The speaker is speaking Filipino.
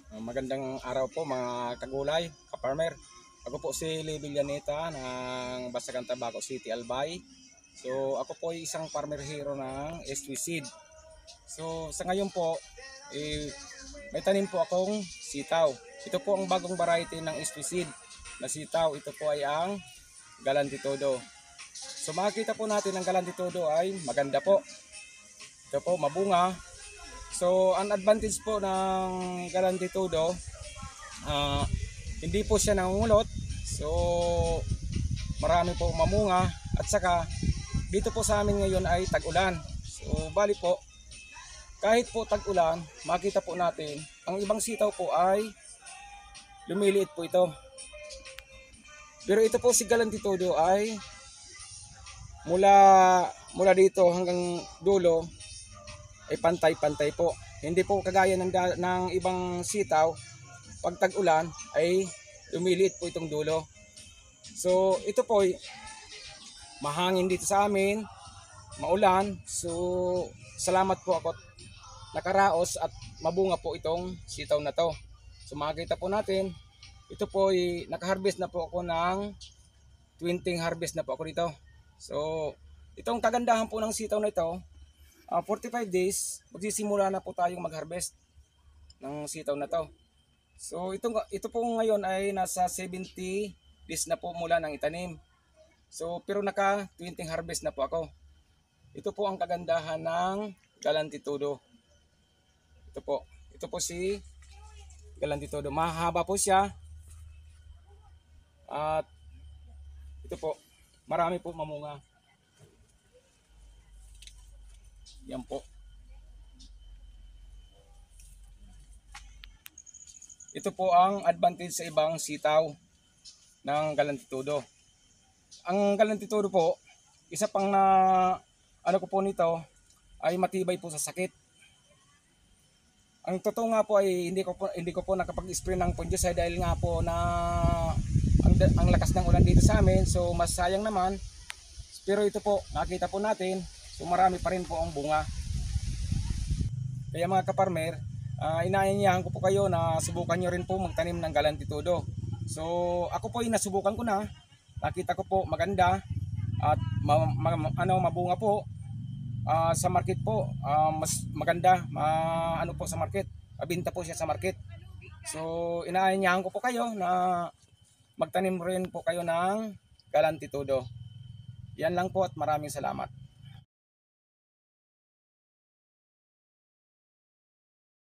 Magandang araw po mga kagulay, kaparmer. Ako po si Lee Villaneta ng Basagan Tabaco City, Albay. So ako po ay isang farmer hero ng SW Seed. So sa ngayon po, may tanim po akong sitaw. Ito po ang bagong variety ng SW Seed na sitaw. Ito po ay ang Galantitudo. So makikita po natin ang Galantitudo ay maganda po. Ito po mabunga. So ang advantage po ng Galantitudo, hindi po siya nangungulot. So marami po mamunga at saka dito po sa amin ngayon ay tag-ulan. So bali po kahit po tag-ulan, makita po natin ang ibang sitaw po ay lumiliit po ito. Pero ito po si Galantitudo ay mula dito hanggang dulo ay pantay-pantay po. Hindi po kagaya ng ibang sitaw, pag tag-ulan ay lumiliit po itong dulo. So ito po ay mahangin dito sa amin, maulan. So salamat po ako nakaraos at mabunga po itong sitaw na to. So makikita po natin, ito po ay nakaharvest na po ako ng 20 harvest na po ako dito. So itong kagandahan po ng sitaw na ito, 45 days, magsisimula na po tayong mag-harvest ng sitaw na to. So ito po ngayon ay nasa 70 days na po mula ng itanim. So pero naka 20 harvest na po ako. Ito po ang kagandahan ng Galantitudo. Ito po si Galantitudo. Mahaba po siya. At ito po, marami po mamunga. Yan po. Ito po ang advantage sa ibang sitaw ng Galantitudo. Ang Galantitudo po, isa pang na ano ko po nito ay matibay po sa sakit. Ang totoo nga po ay hindi ko po nakapag-spray ng fungicide dahil nga po na ang lakas ng ulan dito sa amin. So mas sayang naman. Pero ito po, nakita po natin, so marami pa rin po ang bunga. Kaya mga kaparmer, inaanyayahan ko po kayo na subukan nyo rin po magtanim ng Galantitudo. So ako po ay nasubukan ko na. Nakita ko po maganda at mabunga po. Sa market po, mas maganda ano po sa market. Mabinta po siya sa market. So inaanyayahan ko po kayo na magtanim rin po kayo ng Galantitudo. Yan lang po at maraming salamat.